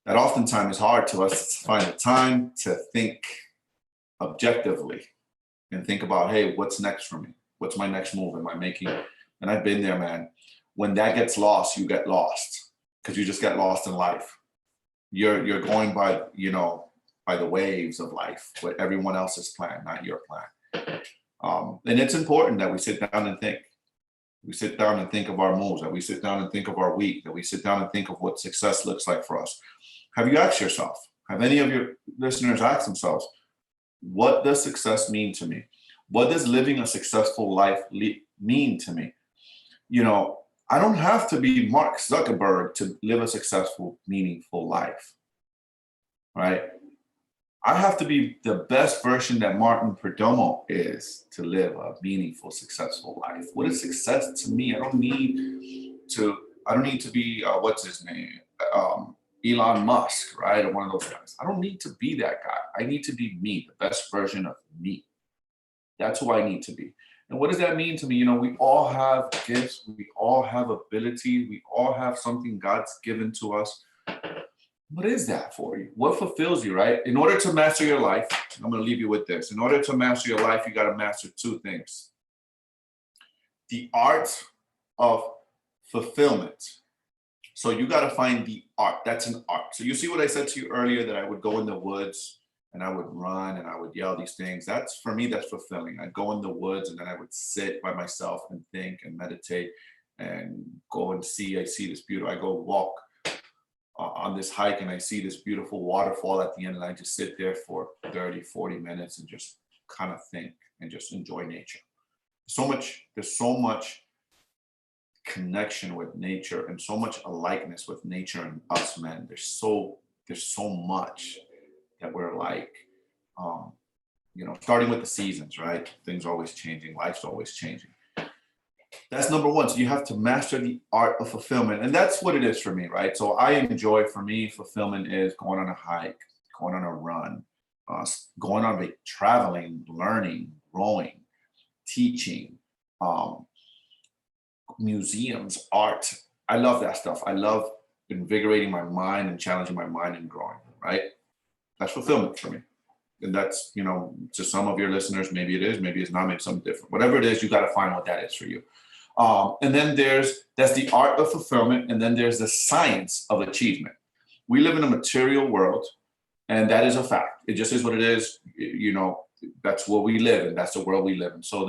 That oftentimes it's hard to us to find the time to think objectively and think about, hey, what's next for me? What's my next move? Am I making? And I've been there, man. When that gets lost, you get lost because you just get lost in life. You're going by, you know, by the waves of life, what everyone else's plan, not your plan. And it's important that we sit down and think. We sit down and think of our moves, that we sit down and think of our week, that we sit down and think of what success looks like for us. Have you asked yourself? Have any of your listeners asked themselves, what does success mean to me? What does living a successful life mean to me? You know, I don't have to be Mark Zuckerberg to live a successful, meaningful life, right? I have to be the best version that Martin Perdomo is to live a meaningful, successful life. What is success to me? I don't need to be, what's his name? Elon Musk, right? Or one of those guys. I don't need to be that guy. I need to be me, the best version of me. That's who I need to be. And what does that mean to me? You know, we all have gifts. We all have ability. We all have something God's given to us. What is that for you? What fulfills you, right? In order to master your life, I'm going to leave you with this. In order to master your life, you got to master two things. The art of fulfillment. So you got to find the art. That's an art. So you see what I said to you earlier, that I would go in the woods and I would run and I would yell these things. That's, for me, that's fulfilling. I'd go in the woods and then I would sit by myself and think and meditate and go and I see this beautiful, I go walk on this hike and I see this beautiful waterfall at the end, and I just sit there for 30, 40 minutes and just kind of think and just enjoy nature. There's so much connection with nature and so much alikeness with nature and us men. There's so much that we're like, you know, starting with the seasons, right? Things are always changing, life's always changing. That's number one. So you have to master the art of fulfillment. And that's what it is for me, right? So for me, fulfillment is going on a hike, going on a run, going on traveling, learning, growing, teaching, museums, art. I love that stuff. I love invigorating my mind and challenging my mind and growing, right? That's fulfillment for me. And that's, you know, to some of your listeners, maybe it is, maybe it's not, maybe something different. Whatever it is, you got to find what that is for you. And then that's the art of fulfillment. And then there's the science of achievement. We live in a material world, and that is a fact. It just is what it is. You know, that's where we live in. That's the world we live in. So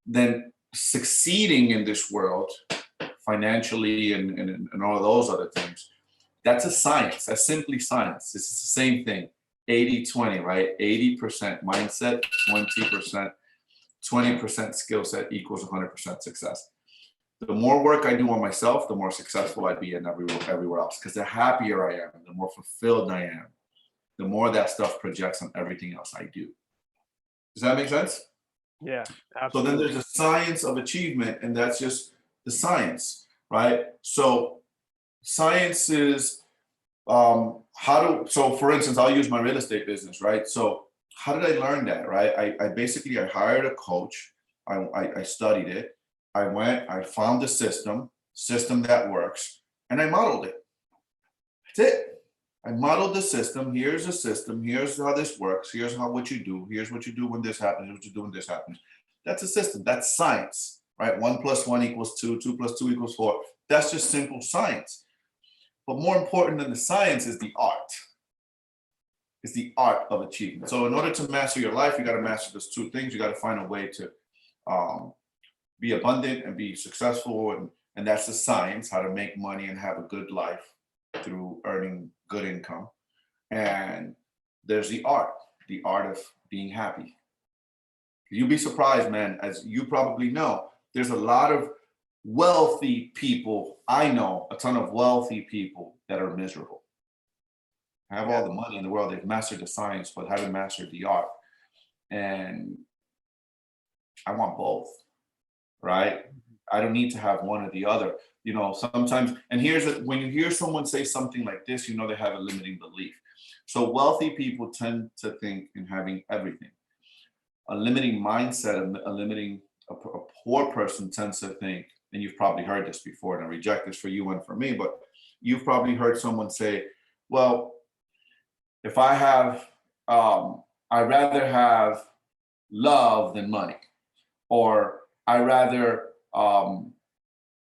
then succeeding in this world financially and all of those other things, that's a science. That's simply science. It's the same thing. 80-20, right? 80% mindset, 20% skill set equals 100% success. The more work I do on myself, the more successful I'd be in everywhere else. Because the happier I am, the more fulfilled I am, the more that stuff projects on everything else I do. Does that make sense? Yeah, absolutely. So then there's a science of achievement, and that's just the science, right? So science is so for instance, I'll use my real estate business, right? So how did I learn that, right? I basically hired a coach. I studied it. I found the system that works, and I modeled it. That's it. I modeled the system. Here's the system. Here's how this works. Here's what you do. Here's what you do when this happens. Here's what you do when this happens. That's a system. That's science, right? 1 + 1 = 2. 2 + 2 = 4. That's just simple science. But more important than the science is the art. It's the art of achievement. So in order to master your life, you got to master those two things. You got to find a way to be abundant and be successful. And that's the science, how to make money and have a good life through earning good income. And there's the art of being happy. You'll be surprised, man, as you probably know, there's a lot of wealthy people. I know a ton of wealthy people that are miserable. Have all the money in the world. They've mastered the science, but haven't mastered the art. And I want both, right? I don't need to have one or the other. You know, sometimes, and when you hear someone say something like this, you know they have a limiting belief. So wealthy people tend to think in having everything. A limiting mindset, a poor person tends to think, and you've probably heard this before, and I reject this for you and for me, but you've probably heard someone say, well, if I have, I'd rather have love than money. Or I rather,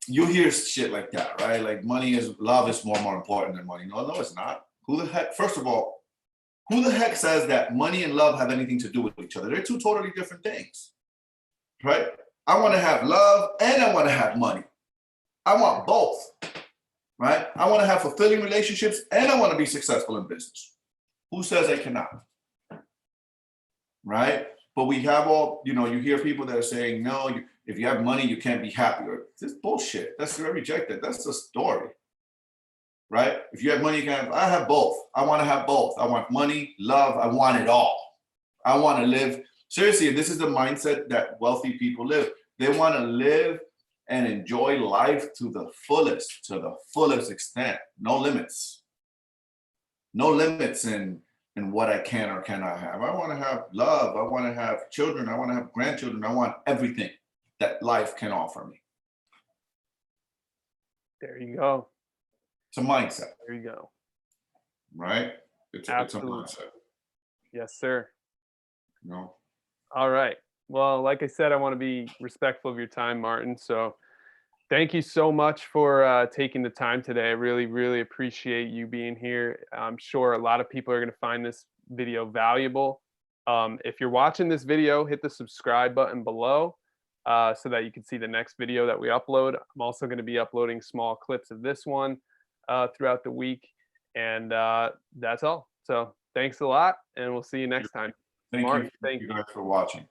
you hear shit like that, right? Like love is more important than money. No, it's not. First of all, who the heck says that money and love have anything to do with each other? They're two totally different things, right? I want to have love and I want to have money. I want both, right? I want to have fulfilling relationships and I want to be successful in business. Who says I cannot? Right? But we have all, you hear people that are saying, no, if you have money, you can't be happy. Or this bullshit. That's rejected. That's the story. Right? If you have money, you can have, I have both. I want to have both. I want money, love. I want it all. I want to live. Seriously, this is the mindset that wealthy people live. They want to live and enjoy life to the fullest extent. No limits. No limits in what I can or cannot have. I want to have love. I want to have children. I want to have grandchildren. I want everything that life can offer me. There you go. It's a mindset. There you go. Right? It's a mindset. Yes, sir. No. All right. Well, like I said, I want to be respectful of your time, Martin. So thank you so much for taking the time today. I really, really appreciate you being here. I'm sure a lot of people are going to find this video valuable. If you're watching this video, hit the subscribe button below so that you can see the next video that we upload. I'm also going to be uploading small clips of this one throughout the week. And that's all. So thanks a lot, and we'll see you next time. Thank Martin, you guys for watching.